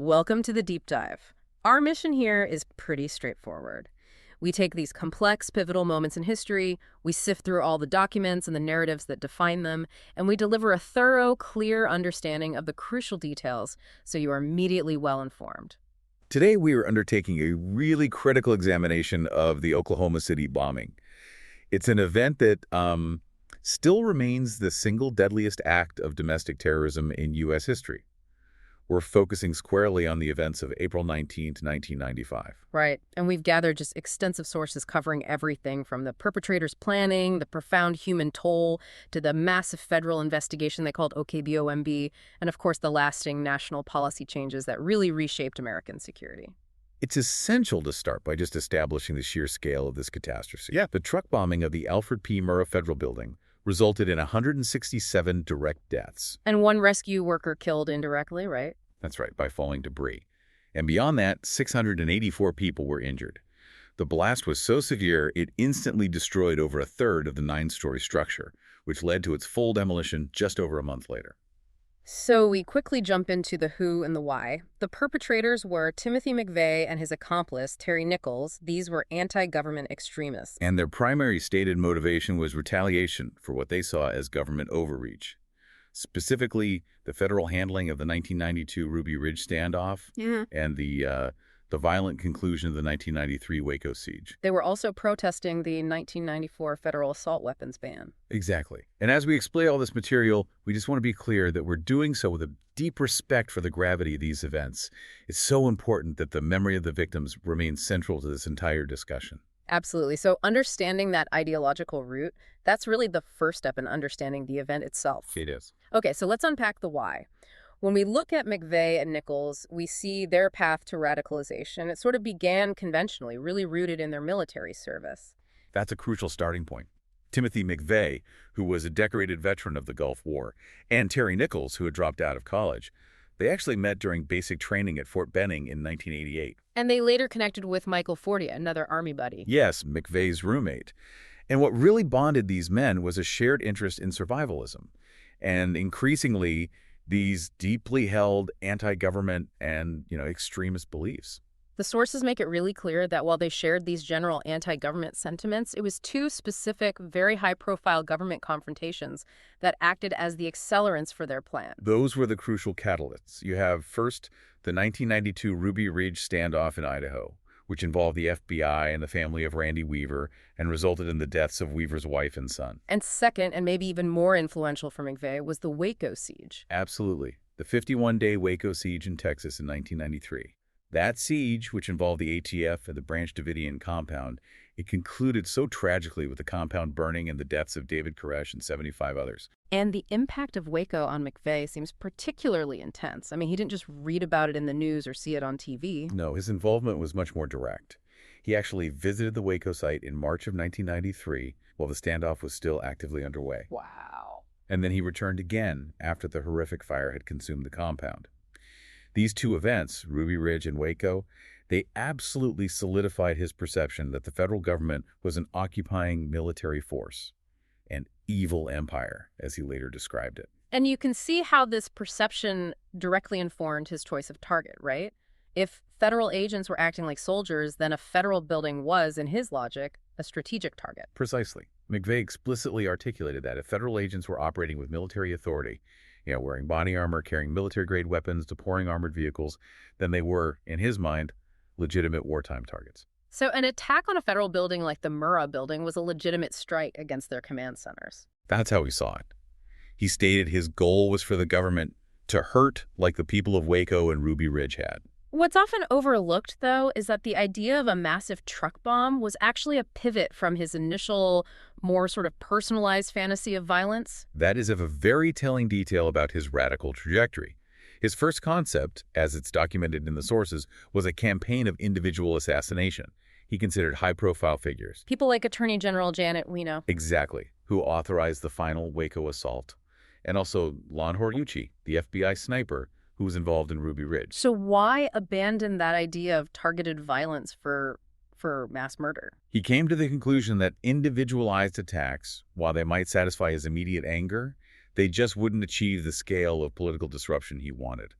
Welcome to the deep dive. Our mission here is pretty straightforward. We take these complex, pivotal moments in history, we sift through all the documents and the narratives that define them, and we deliver a thorough, clear understanding of the crucial details so you are immediately well informed. Today, we are undertaking a really critical examination of the Oklahoma City bombing. It's an event that still remains the single deadliest act of domestic terrorism in U.S. history. We're focusing squarely on the events of April 19th, 1995. Right, and we've gathered just extensive sources covering everything from the perpetrators' planning, the profound human toll, to the massive federal investigation they called OKBOMB, and of course the lasting national policy changes that really reshaped American security. It's essential to start by just establishing the sheer scale of this catastrophe. Yeah. The truck bombing of the Alfred P. Murrah Federal Building resulted in 167 direct deaths. And one rescue worker killed indirectly, right? That's right, by falling debris. And beyond that, 684 people were injured. The blast was so severe, it instantly destroyed over a third of the 9-story structure, which led to its full demolition just over a month later. So we quickly jump into the who and the why. The perpetrators were Timothy McVeigh and his accomplice, Terry Nichols. These were anti-government extremists. And their primary stated motivation was retaliation for what they saw as government overreach. Specifically, the federal handling of the 1992 Ruby Ridge standoff and the violent conclusion of the 1993 Waco siege. They were also protesting the 1994 federal assault weapons ban. Exactly. And as we explain all this material, we just want to be clear that we're doing so with a deep respect for the gravity of these events. It's so important that the memory of the victims remains central to this entire discussion. Absolutely. So understanding that ideological root, that's really the first step in understanding the event itself. It is. Okay, so let's unpack the why. When we look at McVeigh and Nichols, we see their path to radicalization. It sort of began conventionally, really rooted in their military service. That's a crucial starting point. Timothy McVeigh, who was a decorated veteran of the Gulf War, and Terry Nichols, who had dropped out of college, they actually met during basic training at Fort Benning in 1988. And they later connected with Michael Fortia, another Army buddy. Yes, McVeigh's roommate. And what really bonded these men was a shared interest in survivalism. And increasingly, these deeply held anti-government and, extremist beliefs. The sources make it really clear that while they shared these general anti-government sentiments, it was two specific, very high-profile government confrontations that acted as the accelerants for their plan. Those were the crucial catalysts. You have, first, the 1992 Ruby Ridge standoff in Idaho, which involved the FBI and the family of Randy Weaver and resulted in the deaths of Weaver's wife and son. And second, and maybe even more influential for McVeigh, was the Waco siege. Absolutely. The 51-day Waco siege in Texas in 1993. That siege, which involved the ATF and the Branch Davidian compound, it concluded so tragically with the compound burning and the deaths of David Koresh and 75 others. And the impact of Waco on McVeigh seems particularly intense. I mean, he didn't just read about it in the news or see it on TV. No, his involvement was much more direct. He actually visited the Waco site in March of 1993 while the standoff was still actively underway. Wow. And then he returned again after the horrific fire had consumed the compound. These two events, Ruby Ridge and Waco, they absolutely solidified his perception that the federal government was an occupying military force, an evil empire, as he later described it. And you can see how this perception directly informed his choice of target, right? If federal agents were acting like soldiers, then a federal building was, in his logic, a strategic target. Precisely. McVeigh explicitly articulated that if federal agents were operating with military authority, wearing body armor, carrying military-grade weapons, deploying armored vehicles, then they were, in his mind, legitimate wartime targets. So an attack on a federal building like the Murrah Building was a legitimate strike against their command centers. That's how he saw it. He stated his goal was for the government to hurt like the people of Waco and Ruby Ridge had. What's often overlooked, though, is that the idea of a massive truck bomb was actually a pivot from his initial, more sort of personalized fantasy of violence. That is of a very telling detail about his radical trajectory. His first concept, as it's documented in the sources, was a campaign of individual assassination. He considered high-profile figures. People like Attorney General Janet Reno. Exactly, who authorized the final Waco assault. And also Lon Horiuchi, the FBI sniper, who was involved in Ruby Ridge. So why abandon that idea of targeted violence for mass murder? He came to the conclusion that individualized attacks, while they might satisfy his immediate anger, they just wouldn't achieve the scale of political disruption he wanted.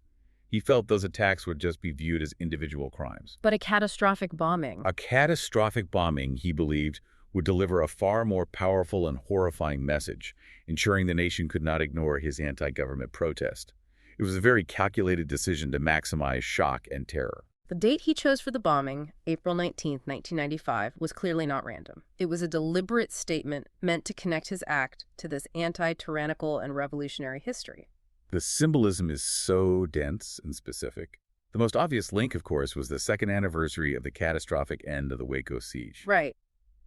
He felt those attacks would just be viewed as individual crimes. But a catastrophic bombing. A catastrophic bombing, he believed, would deliver a far more powerful and horrifying message, ensuring the nation could not ignore his anti-government protest. It was a very calculated decision to maximize shock and terror. The date he chose for the bombing, April 19, 1995, was clearly not random. It was a deliberate statement meant to connect his act to this anti-tyrannical and revolutionary history. The symbolism is so dense and specific. The most obvious link, of course, was the second anniversary of the catastrophic end of the Waco siege. Right.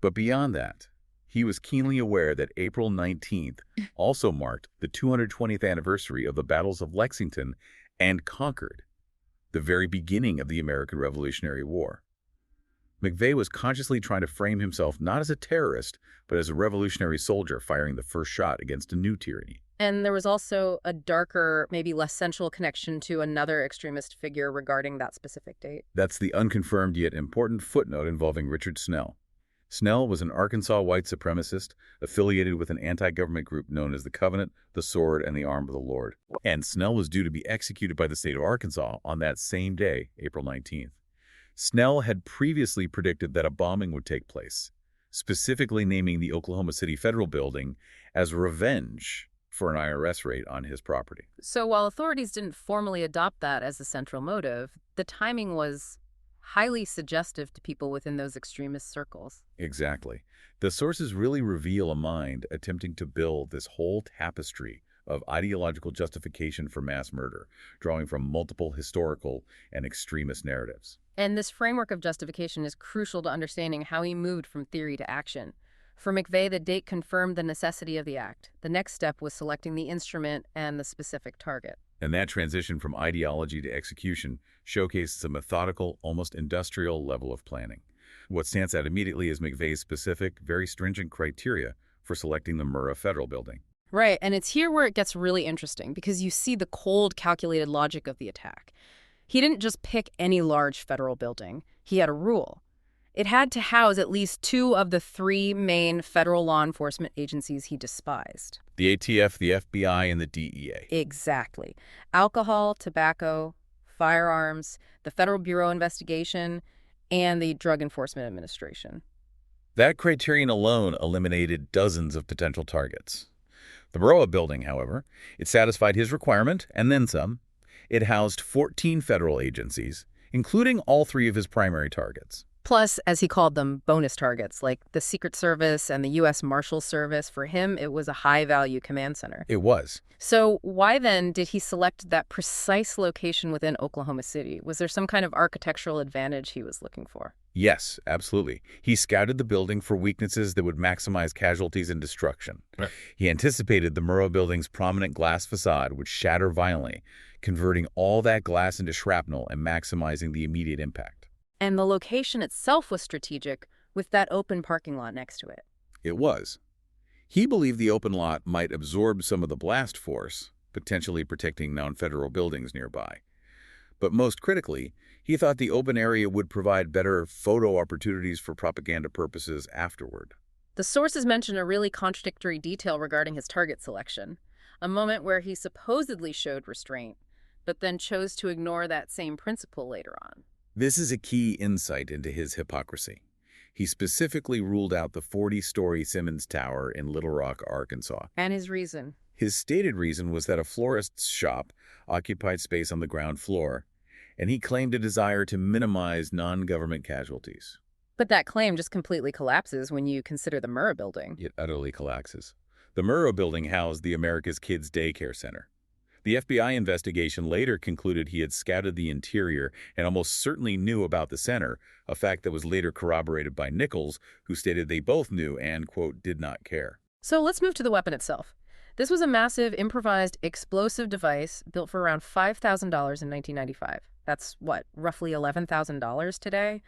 But beyond that, he was keenly aware that April 19th also marked the 220th anniversary of the battles of Lexington and Concord, the very beginning of the American Revolutionary War. McVeigh was consciously trying to frame himself not as a terrorist, but as a revolutionary soldier firing the first shot against a new tyranny. And there was also a darker, maybe less central connection to another extremist figure regarding that specific date. That's the unconfirmed yet important footnote involving Richard Snell. Snell was an Arkansas white supremacist affiliated with an anti-government group known as the Covenant, the Sword, and the Arm of the Lord. And Snell was due to be executed by the state of Arkansas on that same day, April 19th. Snell had previously predicted that a bombing would take place, specifically naming the Oklahoma City Federal Building as revenge for an IRS raid on his property. So while authorities didn't formally adopt that as the central motive, the timing was highly suggestive to people within those extremist circles. Exactly. The sources really reveal a mind attempting to build this whole tapestry of ideological justification for mass murder, drawing from multiple historical and extremist narratives. And this framework of justification is crucial to understanding how he moved from theory to action. For McVeigh, the date confirmed the necessity of the act. The next step was selecting the instrument and the specific target. And that transition from ideology to execution showcases a methodical, almost industrial level of planning. What stands out immediately is McVeigh's specific, very stringent criteria for selecting the Murrah Federal Building. Right, and it's here where it gets really interesting, because you see the cold, calculated logic of the attack. He didn't just pick any large federal building. He had a rule. It had to house at least two of the three main federal law enforcement agencies he despised. The ATF, the FBI, and the DEA. Exactly. Alcohol, tobacco, firearms, the Federal Bureau of Investigation, and the Drug Enforcement Administration. That criterion alone eliminated dozens of potential targets. The Murrah Building, however, it satisfied his requirement, and then some. It housed 14 federal agencies, including all three of his primary targets. Plus, as he called them, bonus targets, like the Secret Service and the U.S. Marshals Service. For him, it was a high-value command center. It was. So why then did he select that precise location within Oklahoma City? Was there some kind of architectural advantage he was looking for? Yes, absolutely. He scouted the building for weaknesses that would maximize casualties and destruction. Right. He anticipated the Murrah Building's prominent glass facade would shatter violently, converting all that glass into shrapnel and maximizing the immediate impact. And the location itself was strategic, with that open parking lot next to it. It was. He believed the open lot might absorb some of the blast force, potentially protecting non-federal buildings nearby. But most critically, he thought the open area would provide better photo opportunities for propaganda purposes afterward. The sources mention a really contradictory detail regarding his target selection, a moment where he supposedly showed restraint, but then chose to ignore that same principle later on. This is a key insight into his hypocrisy. He specifically ruled out the 40-story Simmons Tower in Little Rock, Arkansas. And his reason? His stated reason was that a florist's shop occupied space on the ground floor, and he claimed a desire to minimize non-government casualties. But that claim just completely collapses when you consider the Murrah Building. It utterly collapses. The Murrah Building housed the America's Kids Daycare Center. The FBI investigation later concluded he had scouted the interior and almost certainly knew about the center, a fact that was later corroborated by Nichols, who stated they both knew and, quote, did not care. So let's move to the weapon itself. This was a massive, improvised, explosive device built for around $5,000 in 1995. That's, what, roughly $11,000 today?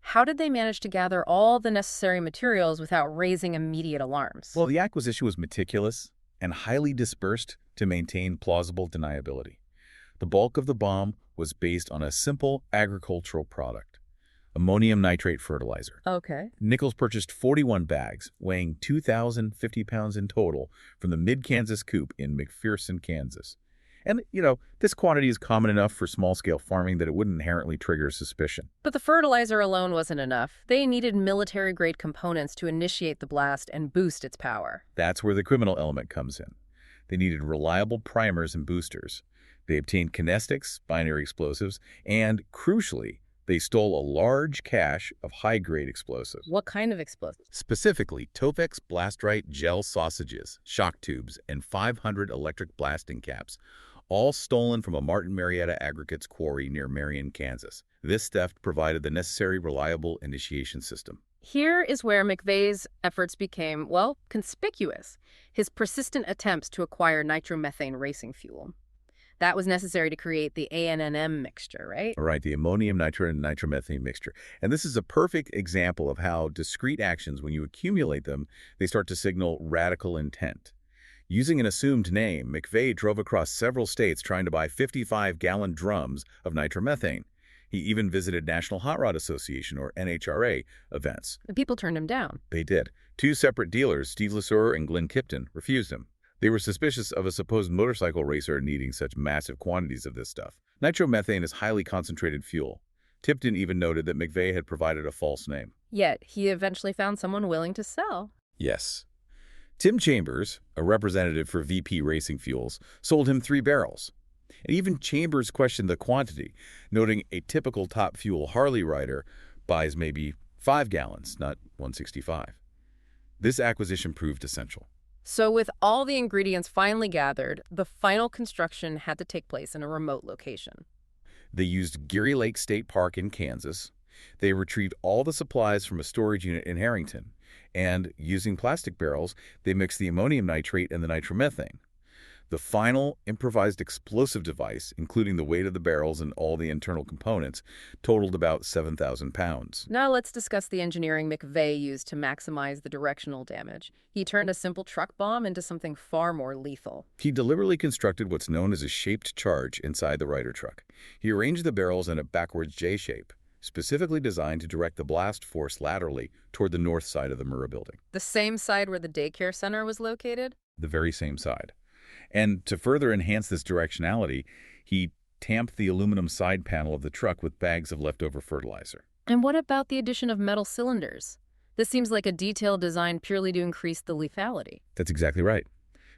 How did they manage to gather all the necessary materials without raising immediate alarms? Well, the acquisition was meticulous and highly dispersed to maintain plausible deniability. The bulk of the bomb was based on a simple agricultural product, ammonium nitrate fertilizer. Okay. Nichols purchased 41 bags, weighing 2,050 pounds in total, from the Mid-Kansas Coop in McPherson, Kansas. And, this quantity is common enough for small-scale farming that it wouldn't inherently trigger suspicion. But the fertilizer alone wasn't enough. They needed military-grade components to initiate the blast and boost its power. That's where the criminal element comes in. They needed reliable primers and boosters. They obtained kinetics, binary explosives, and, crucially, they stole a large cache of high-grade explosives. What kind of explosives? Specifically, Tofex Blastrite gel sausages, shock tubes, and 500 electric blasting caps, all stolen from a Martin Marietta Aggregates quarry near Marion, Kansas. This theft provided the necessary reliable initiation system. Here is where McVeigh's efforts became, well, conspicuous. His persistent attempts to acquire nitromethane racing fuel. That was necessary to create the ANNM mixture, right? Right, the ammonium nitrate and nitromethane mixture. And this is a perfect example of how discrete actions, when you accumulate them, they start to signal radical intent. Using an assumed name, McVeigh drove across several states trying to buy 55-gallon drums of nitromethane. He even visited National Hot Rod Association, or NHRA, events. The people turned him down. They did. Two separate dealers, Steve Lesur and Glenn Kipton, refused him. They were suspicious of a supposed motorcycle racer needing such massive quantities of this stuff. Nitromethane is highly concentrated fuel. Tipton even noted that McVeigh had provided a false name. Yet, he eventually found someone willing to sell. Yes. Tim Chambers, a representative for VP Racing Fuels, sold him 3 barrels. And even Chambers questioned the quantity, noting a typical top fuel Harley rider buys maybe 5 gallons, not 165. This acquisition proved essential. So with all the ingredients finally gathered, the final construction had to take place in a remote location. They used Geary Lake State Park in Kansas. They retrieved all the supplies from a storage unit in Harrington. And using plastic barrels, they mixed the ammonium nitrate and the nitromethane. The final improvised explosive device, including the weight of the barrels and all the internal components, totaled about 7,000 pounds. Now let's discuss the engineering McVeigh used to maximize the directional damage. He turned a simple truck bomb into something far more lethal. He deliberately constructed what's known as a shaped charge inside the rider truck. He arranged the barrels in a backwards J shape, specifically designed to direct the blast force laterally toward the north side of the Murrah Building. The same side where the daycare center was located? The very same side. And to further enhance this directionality, he tamped the aluminum side panel of the truck with bags of leftover fertilizer. And what about the addition of metal cylinders? This seems like a detail designed purely to increase the lethality. That's exactly right.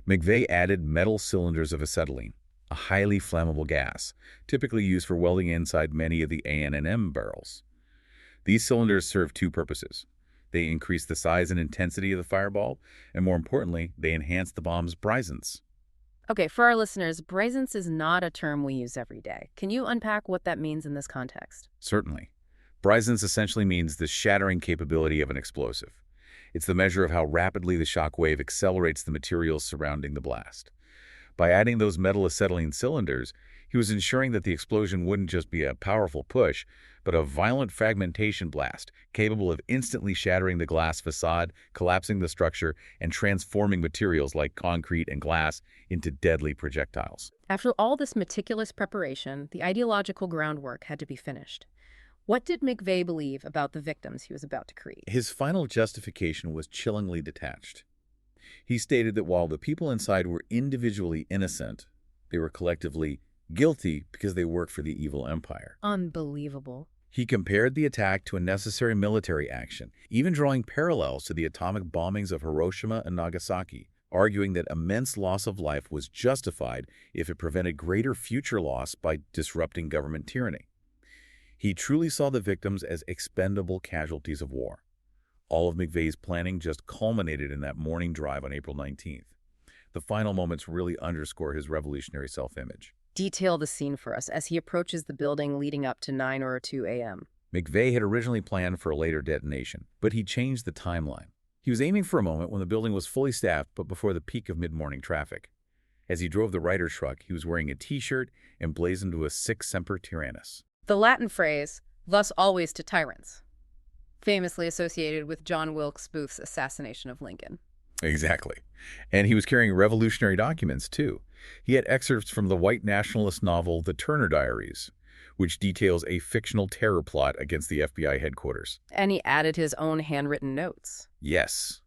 McVeigh added metal cylinders of acetylene, a highly flammable gas, typically used for welding inside many of the ANNM barrels. These cylinders serve 2 purposes. They increase the size and intensity of the fireball, and more importantly, they enhance the bomb's brisance. Okay, for our listeners, brisance is not a term we use every day. Can you unpack what that means in this context? Certainly. Brisance essentially means the shattering capability of an explosive. It's the measure of how rapidly the shock wave accelerates the materials surrounding the blast. By adding those metal acetylene cylinders, he was ensuring that the explosion wouldn't just be a powerful push, but a violent fragmentation blast, capable of instantly shattering the glass facade, collapsing the structure, and transforming materials like concrete and glass into deadly projectiles. After all this meticulous preparation, the ideological groundwork had to be finished. What did McVeigh believe about the victims he was about to create? His final justification was chillingly detached. He stated that while the people inside were individually innocent, they were collectively guilty because they worked for the evil empire. Unbelievable. He compared the attack to a necessary military action, even drawing parallels to the atomic bombings of Hiroshima and Nagasaki, arguing that immense loss of life was justified if it prevented greater future loss by disrupting government tyranny. He truly saw the victims as expendable casualties of war. All of McVeigh's planning just culminated in that morning drive on April 19th. The final moments really underscore his revolutionary self-image. Detail the scene for us as he approaches the building leading up to 9 or 2 a.m. McVeigh had originally planned for a later detonation, but he changed the timeline. He was aiming for a moment when the building was fully staffed but before the peak of mid-morning traffic. As he drove the rider truck, he was wearing a T-shirt emblazoned with Sic Semper Tyrannis. The Latin phrase, thus always to tyrants, famously associated with John Wilkes Booth's assassination of Lincoln. Exactly. And he was carrying revolutionary documents, too. He had excerpts from the white nationalist novel The Turner Diaries, which details a fictional terror plot against the FBI headquarters. And he added his own handwritten notes. Yes.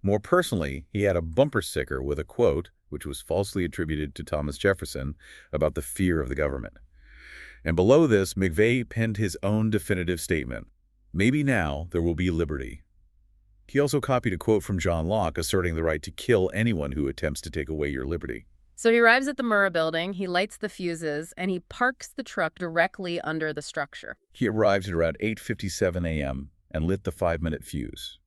More personally, he had a bumper sticker with a quote, which was falsely attributed to Thomas Jefferson, about the fear of the government. And below this, McVeigh penned his own definitive statement, "Maybe now there will be liberty." He also copied a quote from John Locke asserting the right to kill anyone who attempts to take away your liberty. So he arrives at the Murrah Building, he lights the fuses, and he parks the truck directly under the structure. He arrived at around 8:57 a.m. and lit the 5-minute fuse.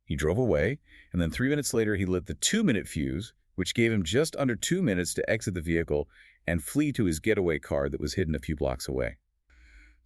He drove away, and then 3 minutes later he lit the 2-minute fuse, which gave him just under 2 minutes to exit the vehicle and flee to his getaway car that was hidden a few blocks away.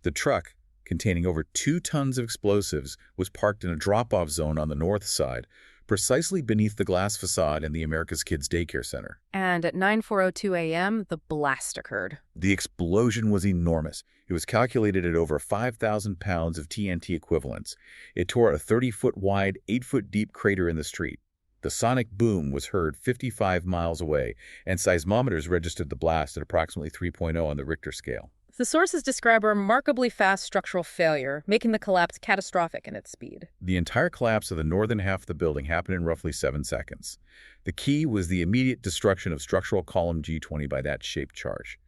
The truck, containing over 2 tons of explosives, was parked in a drop-off zone on the north side, precisely beneath the glass facade in the America's Kids Daycare Center. And at 9:4:02 a.m., the blast occurred. The explosion was enormous. It was calculated at over 5,000 pounds of TNT equivalents. It tore a 30-foot wide, 8-foot deep crater in the street. The sonic boom was heard 55 miles away, and seismometers registered the blast at approximately 3.0 on the Richter scale. The sources describe a remarkably fast structural failure, making the collapse catastrophic in its speed. The entire collapse of the northern half of the building happened in roughly 7 seconds. The key was the immediate destruction of structural column G20 by that shaped charge.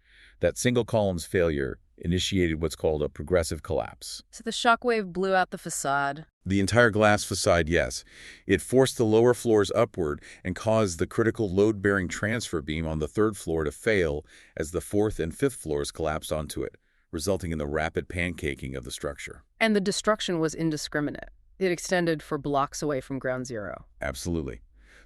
That single column's failure initiated what's called a progressive collapse. So the shockwave blew out the facade. The entire glass facade, yes. It forced the lower floors upward and caused the critical load-bearing transfer beam on the 3rd floor to fail as the 4th and 5th floors collapsed onto it, resulting in the rapid pancaking of the structure. And the destruction was indiscriminate. It extended for blocks away from ground zero. Absolutely.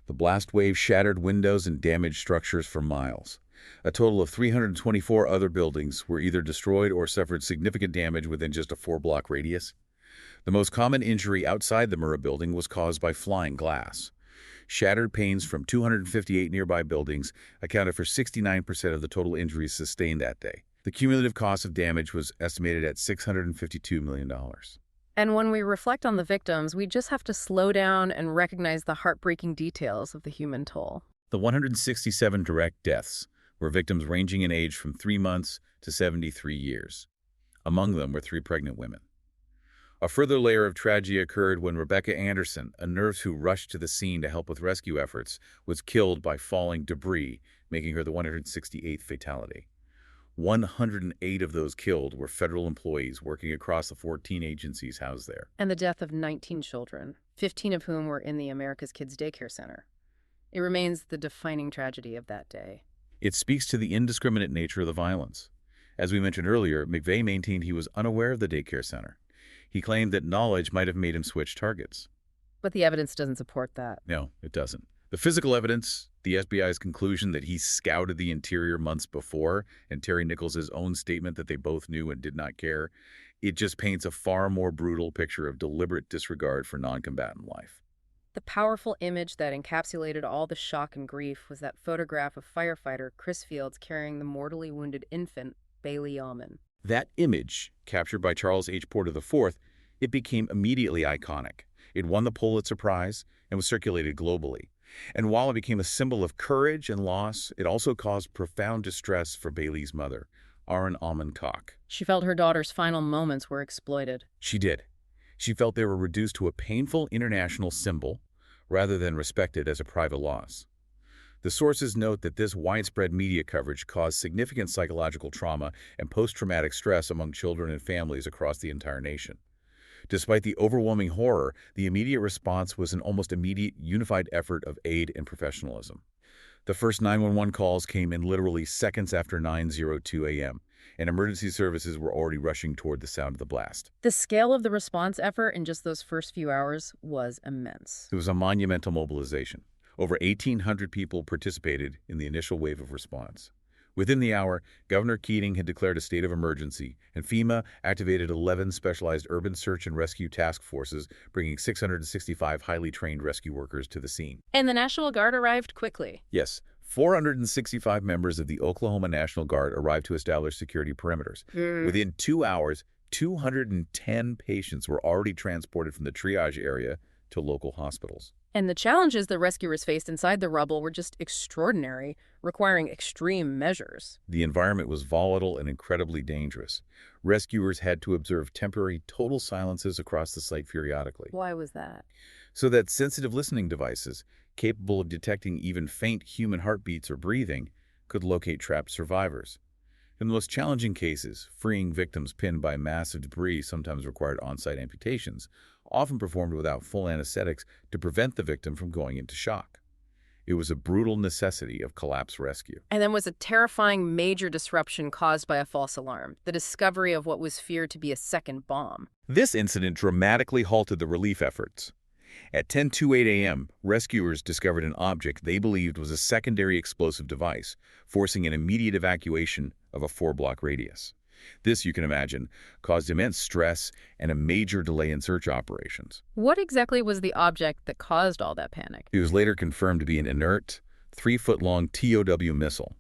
The blast wave shattered windows and damaged structures for miles. A total of 324 other buildings were either destroyed or suffered significant damage within just a 4-block radius. The most common injury outside the Murrah Building was caused by flying glass. Shattered panes from 258 nearby buildings accounted for 69% of the total injuries sustained that day. The cumulative cost of damage was estimated at $652 million. And when we reflect on the victims, we just have to slow down and recognize the heartbreaking details of the human toll. The 167 direct deaths were victims ranging in age from 3 months to 73 years. Among them were 3 pregnant women. A further layer of tragedy occurred when Rebecca Anderson, a nurse who rushed to the scene to help with rescue efforts, was killed by falling debris, making her the 168th fatality. 108 of those killed were federal employees working across the 14 agencies housed there. And the death of 19 children, 15 of whom were in the America's Kids Daycare Center. It remains the defining tragedy of that day. It speaks to the indiscriminate nature of the violence. As we mentioned earlier, McVeigh maintained he was unaware of the daycare center. He claimed that knowledge might have made him switch targets. But the evidence doesn't support that. No, it doesn't. The physical evidence, the FBI's conclusion that he scouted the interior months before, and Terry Nichols' own statement that they both knew and did not care, it just paints a far more brutal picture of deliberate disregard for non-combatant life. The powerful image that encapsulated all the shock and grief was that photograph of firefighter Chris Fields carrying the mortally wounded infant, Bailey Almond. That image, captured by Charles H. Porter IV, it became immediately iconic. It won the Pulitzer Prize and was circulated globally. And while it became a symbol of courage and loss, it also caused profound distress for Bailey's mother, Aaron Almond Koch. She felt her daughter's final moments were exploited. She did. She felt they were reduced to a painful international symbol rather than respected as a private loss. The sources note that this widespread media coverage caused significant psychological trauma and post-traumatic stress among children and families across the entire nation. Despite the overwhelming horror, the immediate response was an almost immediate unified effort of aid and professionalism. The first 911 calls came in literally seconds after 9:02 a.m., and emergency services were already rushing toward the sound of the blast. The scale of the response effort in just those first few hours was immense. It was a monumental mobilization. Over 1,800 people participated in the initial wave of response. Within the hour, Governor Keating had declared a state of emergency, and FEMA activated 11 specialized urban search and rescue task forces, bringing 665 highly trained rescue workers to the scene. And the National Guard arrived quickly. Yes, 465 members of the Oklahoma National Guard arrived to establish security perimeters. Within 2 hours, 210 patients were already transported from the triage area to local hospitals. And the challenges the rescuers faced inside the rubble were just extraordinary, requiring extreme measures. The environment was volatile and incredibly dangerous. Rescuers had to observe temporary total silences across the site periodically, Why was that? so that sensitive listening devices, capable of detecting even faint human heartbeats or breathing, could locate trapped survivors. In the most challenging cases, freeing victims pinned by massive debris sometimes required on-site amputations, often performed without full anesthetics to prevent the victim from going into shock. It was a brutal necessity of collapse rescue. And then was a terrifying major disruption caused by a false alarm, the discovery of what was feared to be a second bomb. This incident dramatically halted the relief efforts. At 10:28 a.m., rescuers discovered an object they believed was a secondary explosive device, forcing an immediate evacuation of a 4-block radius. This, you can imagine, caused immense stress and a major delay in search operations. What exactly was the object that caused all that panic? It was later confirmed to be an inert, 3-foot-long TOW missile.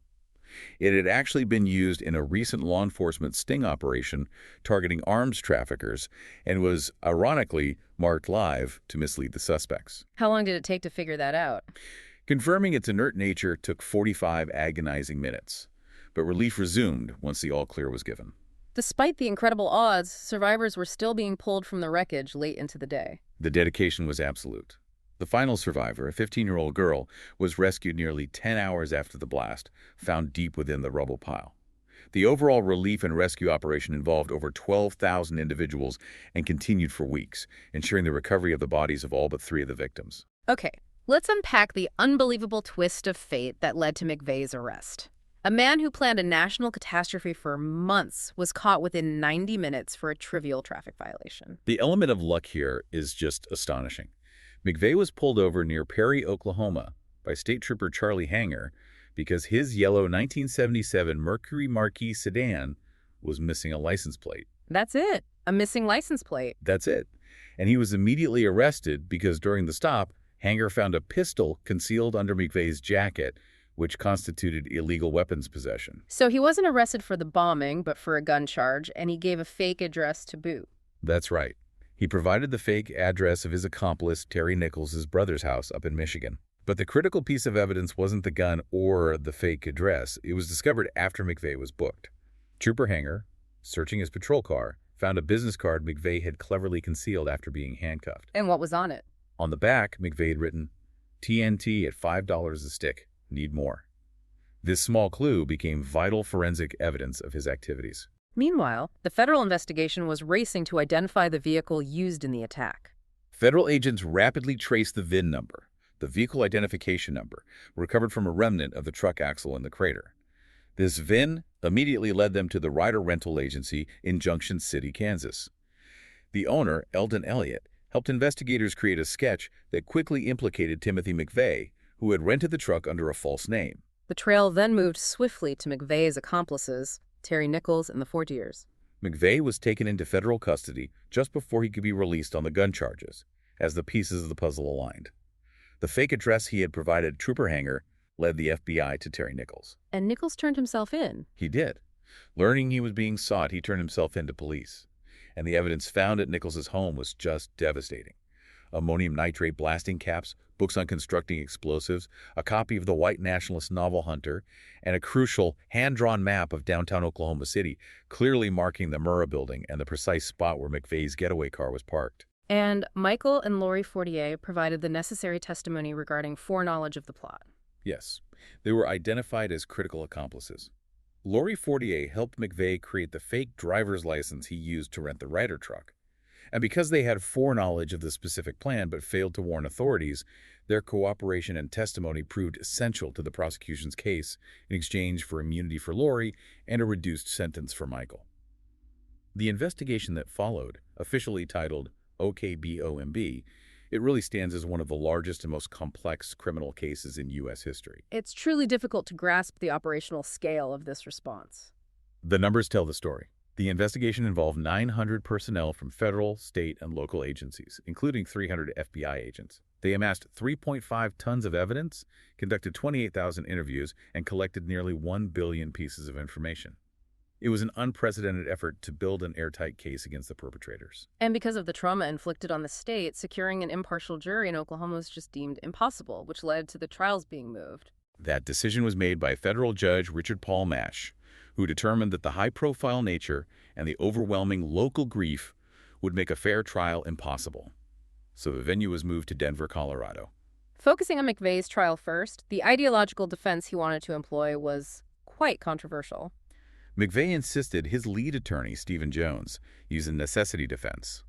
It had actually been used in a recent law enforcement sting operation targeting arms traffickers and was, ironically, marked live to mislead the suspects. How long did it take to figure that out? Confirming its inert nature took 45 agonizing minutes, but relief resumed once the all-clear was given. Despite the incredible odds, survivors were still being pulled from the wreckage late into the day. The dedication was absolute. The final survivor, a 15-year-old girl, was rescued nearly 10 hours after the blast, found deep within the rubble pile. The overall relief and rescue operation involved over 12,000 individuals and continued for weeks, ensuring the recovery of the bodies of all but 3 of the victims. Okay, let's unpack the unbelievable twist of fate that led to McVeigh's arrest. A man who planned a national catastrophe for months was caught within 90 minutes for a trivial traffic violation. The element of luck here is just astonishing. McVeigh was pulled over near Perry, Oklahoma, by State Trooper Charlie Hanger because his yellow 1977 Mercury Marquis sedan was missing a license plate. That's it. A missing license plate. That's it. And he was immediately arrested because during the stop, Hanger found a pistol concealed under McVeigh's jacket, which constituted illegal weapons possession. So he wasn't arrested for the bombing, but for a gun charge, and he gave a fake address to boot. That's right. He provided the fake address of his accomplice, Terry Nichols' brother's house up in Michigan. But the critical piece of evidence wasn't the gun or the fake address. It was discovered after McVeigh was booked. Trooper Hanger, searching his patrol car, found a business card McVeigh had cleverly concealed after being handcuffed. And what was on it? On the back, McVeigh had written, "TNT at $5 a stick. Need more." This small clue became vital forensic evidence of his activities. Meanwhile, the federal investigation was racing to identify the vehicle used in the attack. Federal agents rapidly traced the VIN number, the vehicle identification number, recovered from a remnant of the truck axle in the crater. This VIN immediately led them to the Ryder Rental Agency in Junction City, Kansas. The owner, Eldon Elliott, helped investigators create a sketch that quickly implicated Timothy McVeigh, who had rented the truck under a false name. The trail then moved swiftly to McVeigh's accomplices, Terry Nichols and the Fortiers. McVeigh was taken into federal custody just before he could be released on the gun charges, as the pieces of the puzzle aligned. The fake address he had provided Trooper Hanger led the FBI to Terry Nichols. And Nichols turned himself in. He did. Learning he was being sought, he turned himself in to police. And the evidence found at Nichols' home was just devastating. Ammonium nitrate blasting caps, books on constructing explosives, a copy of the white nationalist novel Hunter, and a crucial hand-drawn map of downtown Oklahoma City, clearly marking the Murrah Building and the precise spot where McVeigh's getaway car was parked. And Michael and Lori Fortier provided the necessary testimony regarding foreknowledge of the plot. Yes, they were identified as critical accomplices. Lori Fortier helped McVeigh create the fake driver's license he used to rent the Ryder truck. And because they had foreknowledge of the specific plan but failed to warn authorities, their cooperation and testimony proved essential to the prosecution's case in exchange for immunity for Lori and a reduced sentence for Michael. The investigation that followed, officially titled OKBOMB, it really stands as one of the largest and most complex criminal cases in U.S. history. It's truly difficult to grasp the operational scale of this response. The numbers tell the story. The investigation involved 900 personnel from federal, state, and local agencies, including 300 FBI agents. They amassed 3.5 tons of evidence, conducted 28,000 interviews, and collected nearly 1 billion pieces of information. It was an unprecedented effort to build an airtight case against the perpetrators. And because of the trauma inflicted on the state, securing an impartial jury in Oklahoma was just deemed impossible, which led to the trials being moved. That decision was made by federal judge Richard Paul Mash, who determined that the high-profile nature and the overwhelming local grief would make a fair trial impossible. So the venue was moved to Denver, Colorado. Focusing on McVeigh's trial first, the ideological defense he wanted to employ was quite controversial. McVeigh insisted his lead attorney, Stephen Jones, use a necessity defense.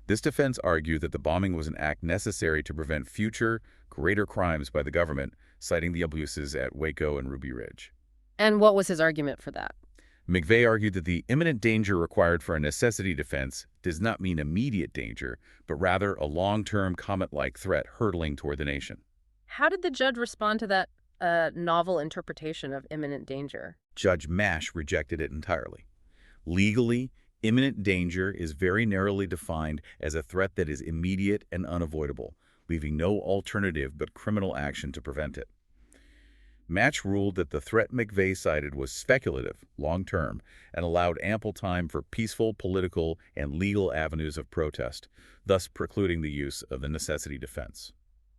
This defense argued that the bombing was an act necessary to prevent future, greater crimes by the government, citing the abuses at Waco and Ruby Ridge. And what was his argument for that? McVeigh argued that the imminent danger required for a necessity defense does not mean immediate danger, but rather a long-term comet-like threat hurtling toward the nation. How did the judge respond to that novel interpretation of imminent danger? Judge Mash rejected it entirely. Legally, imminent danger is very narrowly defined as a threat that is immediate and unavoidable, leaving no alternative but criminal action to prevent it. Mash ruled that the threat McVeigh cited was speculative, long-term, and allowed ample time for peaceful political and legal avenues of protest, thus precluding the use of the necessity defense.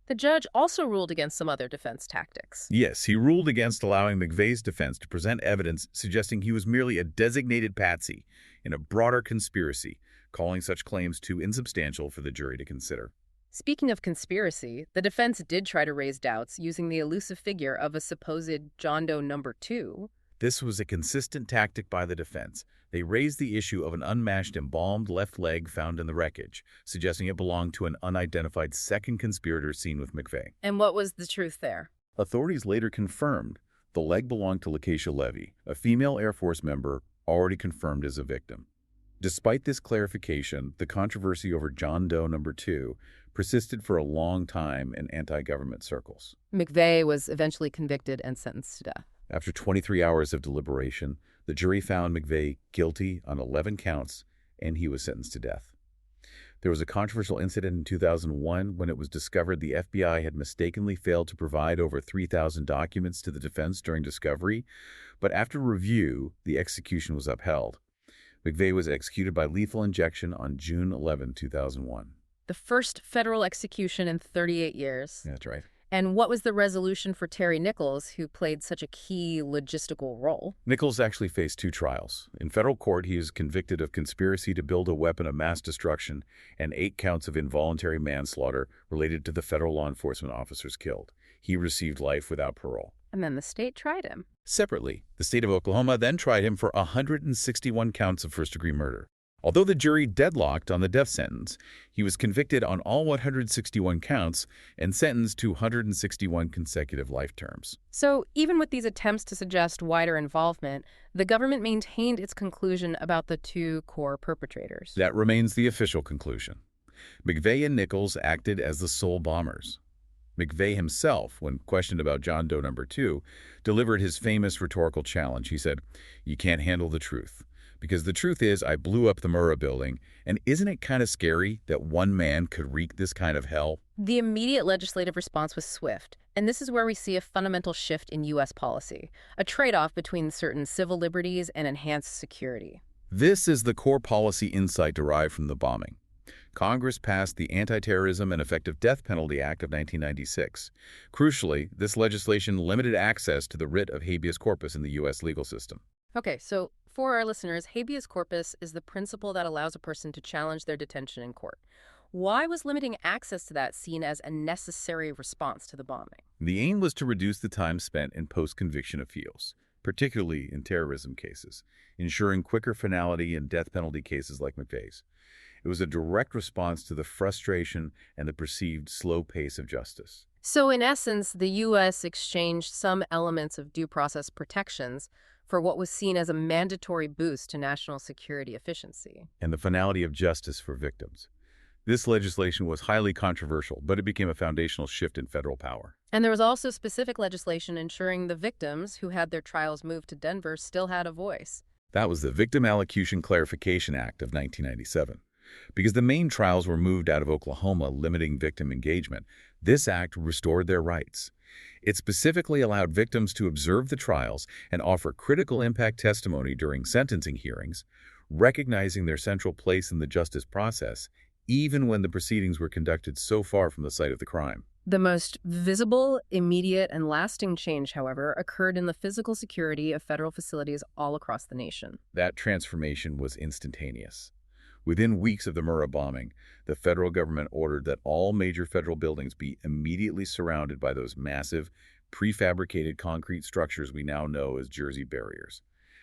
The judge also ruled against some other defense tactics. Yes, he ruled against allowing McVeigh's defense to present evidence suggesting he was merely a designated patsy in a broader conspiracy, calling such claims too insubstantial for the jury to consider. Speaking of conspiracy, the defense did try to raise doubts using the elusive figure of a supposed John Doe number 2. This was a consistent tactic by the defense. They raised the issue of an unmashed embalmed left leg found in the wreckage, suggesting it belonged to an unidentified second conspirator seen with McVeigh. And what was the truth there? Authorities later confirmed the leg belonged to Lakeisha Levy, a female Air Force member already confirmed as a victim. Despite this clarification, the controversy over John Doe number 2 persisted for a long time in anti-government circles. McVeigh was eventually convicted and sentenced to death. After 23 hours of deliberation, the jury found McVeigh guilty on 11 counts, and he was sentenced to death. There was a controversial incident in 2001 when it was discovered the FBI had mistakenly failed to provide over 3,000 documents to the defense during discovery, but after review, the execution was upheld. McVeigh was executed by lethal injection on June 11, 2001. The first federal execution in 38 years. That's right. And what was the resolution for Terry Nichols, who played such a key logistical role? Nichols actually faced 2 trials. In federal court, he is convicted of conspiracy to build a weapon of mass destruction and 8 counts of involuntary manslaughter related to the federal law enforcement officers killed. He received life without parole. And then the state tried him. Separately, the state of Oklahoma then tried him for 161 counts of first-degree murder. Although the jury deadlocked on the death sentence, he was convicted on all 161 counts and sentenced to 161 consecutive life terms. So even with these attempts to suggest wider involvement, the government maintained its conclusion about the 2 core perpetrators. That remains the official conclusion. McVeigh and Nichols acted as the sole bombers. McVeigh himself, when questioned about John Doe number 2, delivered his famous rhetorical challenge. He said, "You can't handle the truth. Because the truth is, I blew up the Murrah Building, and isn't it kind of scary that one man could wreak this kind of hell?" The immediate legislative response was swift, and this is where we see a fundamental shift in U.S. policy, a trade-off between certain civil liberties and enhanced security. This is the core policy insight derived from the bombing. Congress passed the Anti-Terrorism and Effective Death Penalty Act of 1996. Crucially, this legislation limited access to the writ of habeas corpus in the U.S. legal system. Okay, so for our listeners, habeas corpus is the principle that allows a person to challenge their detention in court. Why was limiting access to that seen as a necessary response to the bombing? The aim was to reduce the time spent in post-conviction appeals, particularly in terrorism cases, ensuring quicker finality in death penalty cases like McVeigh's. It was a direct response to the frustration and the perceived slow pace of justice. So in essence, the U.S. exchanged some elements of due process protections for what was seen as a mandatory boost to national security efficiency. And the finality of justice for victims. This legislation was highly controversial, but it became a foundational shift in federal power. And there was also specific legislation ensuring the victims who had their trials moved to Denver still had a voice. That was the Victim Allocution Clarification Act of 1997. Because the main trials were moved out of Oklahoma, limiting victim engagement, This act restored their rights. It specifically allowed victims to observe the trials and offer critical impact testimony during sentencing hearings, recognizing their central place in the justice process, even when the proceedings were conducted so far from the site of the crime. The most visible, immediate, and lasting change, however, occurred in the physical security of federal facilities all across the nation. That transformation was instantaneous. Within weeks of the Murrah bombing, the federal government ordered that all major federal buildings be immediately surrounded by those massive, prefabricated concrete structures we now know as Jersey barriers.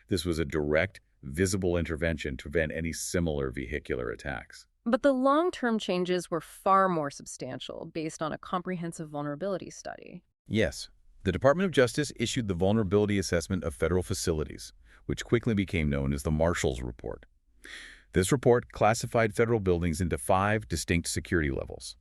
This was a direct, visible intervention to prevent any similar vehicular attacks. But the long-term changes were far more substantial, based on a comprehensive vulnerability study. Yes, the Department of Justice issued the Vulnerability Assessment of Federal Facilities, which quickly became known as the Marshall's Report. This report classified federal buildings into 5 distinct security levels.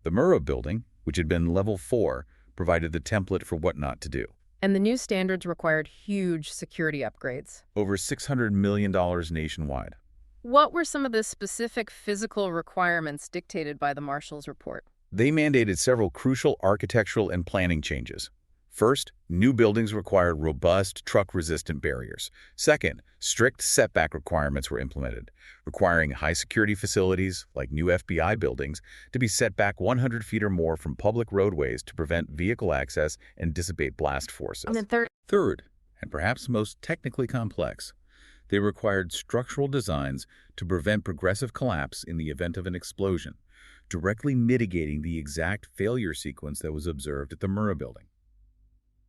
The Murrah Building, which had been level 4, provided the template for what not to do. And the new standards required huge security upgrades. Over $600 million nationwide. What were some of the specific physical requirements dictated by the Marshall's Report? They mandated several crucial architectural and planning changes. First, new buildings required robust, truck-resistant barriers. Second, strict setback requirements were implemented, requiring high-security facilities, like new FBI buildings, to be set back 100 feet or more from public roadways to prevent vehicle access and dissipate blast forces. And then Third, and perhaps most technically complex, they required structural designs to prevent progressive collapse in the event of an explosion, directly mitigating the exact failure sequence that was observed at the Murrah Building.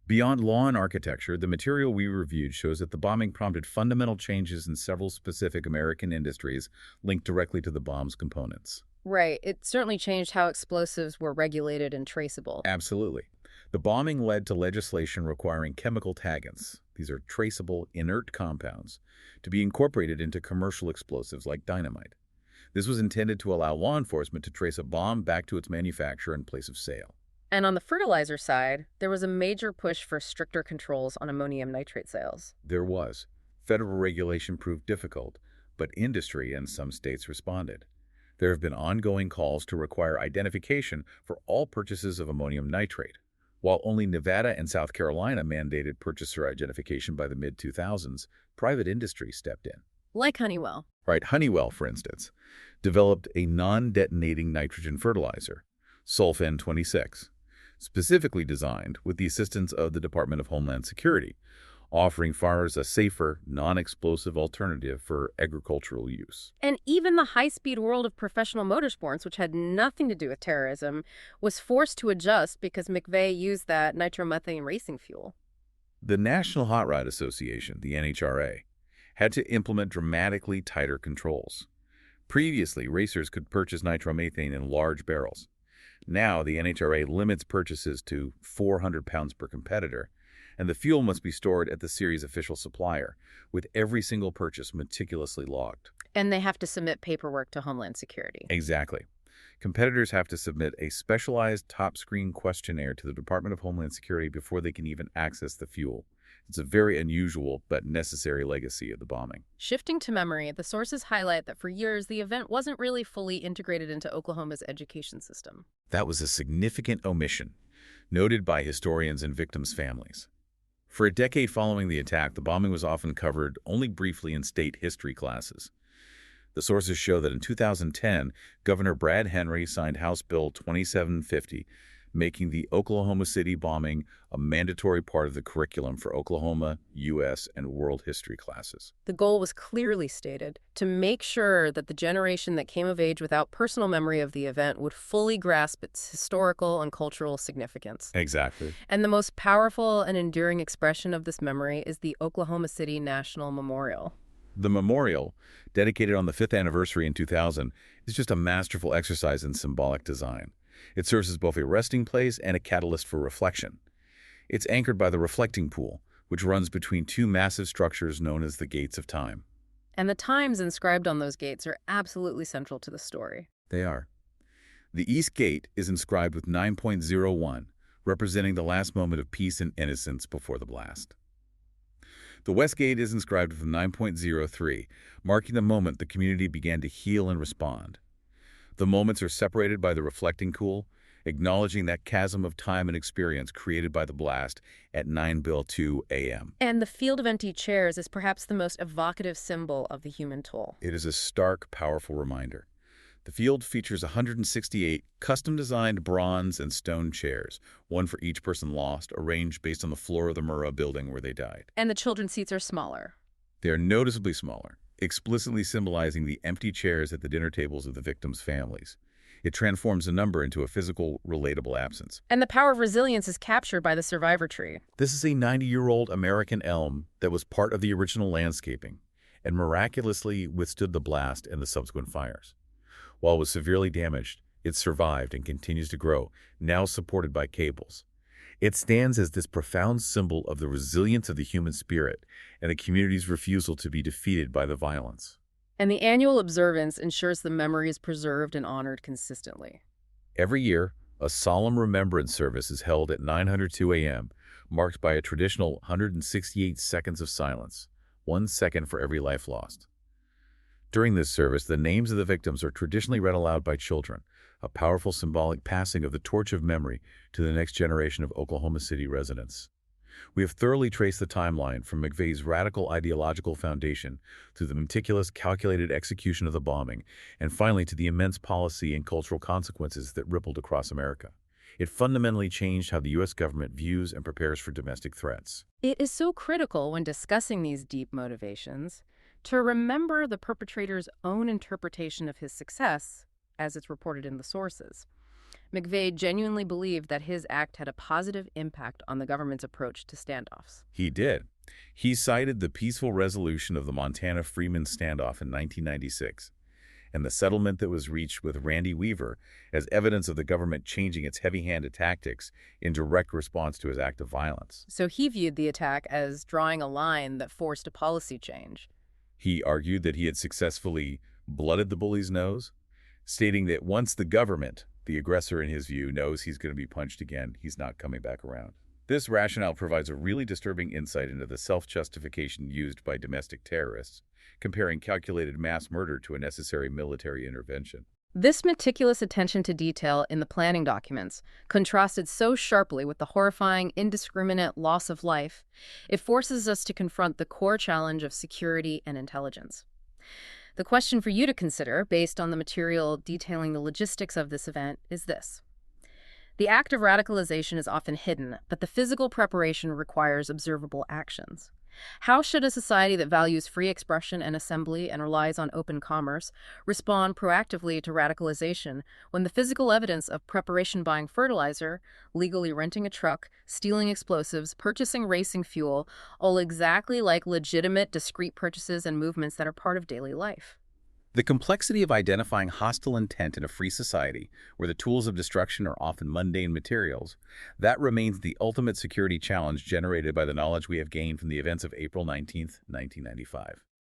Beyond law and architecture, the material we reviewed shows that the bombing prompted fundamental changes in several specific American industries linked directly to the bomb's components. Right. It certainly changed how explosives were regulated and traceable. Absolutely. The bombing led to legislation requiring chemical taggants, these are traceable, inert compounds, to be incorporated into commercial explosives like dynamite. This was intended to allow law enforcement to trace a bomb back to its manufacturer and place of sale. And on the fertilizer side, there was a major push for stricter controls on ammonium nitrate sales. There was. Federal regulation proved difficult, but industry and some states responded. There have been ongoing calls to require identification for all purchases of ammonium nitrate. While only Nevada and South Carolina mandated purchaser identification by the mid-2000s, private industry stepped in. Like Honeywell. Right, Honeywell, for instance, developed a non-detonating nitrogen fertilizer, Sulfan-26, specifically designed with the assistance of the Department of Homeland Security, offering farmers a safer, non-explosive alternative for agricultural use. And even the high-speed world of professional motorsports, which had nothing to do with terrorism, was forced to adjust because McVeigh used that nitromethane racing fuel. The National Hot Rod Association, the NHRA, had to implement dramatically tighter controls. Previously, racers could purchase nitromethane in large barrels. Now, the NHRA limits purchases to 400 pounds per competitor, and the fuel must be stored at the series official supplier, with every single purchase meticulously logged. And they have to submit paperwork to Homeland Security. Exactly. Competitors have to submit a specialized top-screen questionnaire to the Department of Homeland Security before they can even access the fuel. It's a very unusual but necessary legacy of the bombing. Shifting to memory, the sources highlight that for years the event wasn't really fully integrated into Oklahoma's education system. That was a significant omission, noted by historians and victims' families. For a decade following the attack, the bombing was often covered only briefly in state history classes. The sources show that in 2010, Governor Brad Henry signed House Bill 2750, making the Oklahoma City bombing a mandatory part of the curriculum for Oklahoma, U.S., and world history classes. The goal was clearly stated, to make sure that the generation that came of age without personal memory of the event would fully grasp its historical and cultural significance. Exactly. And the most powerful and enduring expression of this memory is the Oklahoma City National Memorial. The memorial, dedicated on the 5th anniversary in 2000, is just a masterful exercise in symbolic design. It serves as both a resting place and a catalyst for reflection. It's anchored by the reflecting pool, which runs between 2 massive structures known as the Gates of Time. And the times inscribed on those gates are absolutely central to the story. They are. The East Gate is inscribed with 9.01, representing the last moment of peace and innocence before the blast. The West Gate is inscribed with 9.03, marking the moment the community began to heal and respond. The moments are separated by the reflecting pool, acknowledging that chasm of time and experience created by the blast at 9:02 a.m. And the field of empty chairs is perhaps the most evocative symbol of the human toll. It is a stark, powerful reminder. The field features 168 custom-designed bronze and stone chairs, one for each person lost, arranged based on the floor of the Murrah Building where they died. And the children's seats are smaller. They are noticeably smaller, explicitly symbolizing the empty chairs at the dinner tables of the victims' families. It transforms a number into a physical, relatable absence. And the power of resilience is captured by the survivor tree. This is a 90-year-old American elm that was part of the original landscaping and miraculously withstood the blast and the subsequent fires. While it was severely damaged, it survived and continues to grow, now supported by cables. It stands as this profound symbol of the resilience of the human spirit and the community's refusal to be defeated by the violence. And the annual observance ensures the memory is preserved and honored consistently. Every year, a solemn remembrance service is held at 9:02 a.m., marked by a traditional 168 seconds of silence, 1 second for every life lost. During this service, the names of the victims are traditionally read aloud by children, a powerful symbolic passing of the torch of memory to the next generation of Oklahoma City residents. We have thoroughly traced the timeline from McVeigh's radical ideological foundation through the meticulous, calculated execution of the bombing, and finally to the immense policy and cultural consequences that rippled across America. It fundamentally changed how the U.S. government views and prepares for domestic threats. It is so critical when discussing these deep motivations to remember the perpetrator's own interpretation of his success, as it's reported in the sources. McVeigh genuinely believed that his act had a positive impact on the government's approach to standoffs. He did. He cited the peaceful resolution of the Montana-Freeman standoff in 1996 and the settlement that was reached with Randy Weaver as evidence of the government changing its heavy-handed tactics in direct response to his act of violence. So he viewed the attack as drawing a line that forced a policy change. He argued that he had successfully blooded the bully's nose, stating that once the government, the aggressor in his view, knows he's going to be punched again, he's not coming back around. This rationale provides a really disturbing insight into the self-justification used by domestic terrorists, comparing calculated mass murder to a necessary military intervention. This meticulous attention to detail in the planning documents contrasted so sharply with the horrifying, indiscriminate loss of life, it forces us to confront the core challenge of security and intelligence. The question for you to consider, based on the material detailing the logistics of this event, is this. The act of radicalization is often hidden, but the physical preparation requires observable actions. How should a society that values free expression and assembly and relies on open commerce respond proactively to radicalization when the physical evidence of preparation buying fertilizer, legally renting a truck, stealing explosives, purchasing racing fuel, all exactly like legitimate, discrete purchases and movements that are part of daily life? The complexity of identifying hostile intent in a free society, where the tools of destruction are often mundane materials, that remains the ultimate security challenge generated by the knowledge we have gained from the events of April 19, 1995.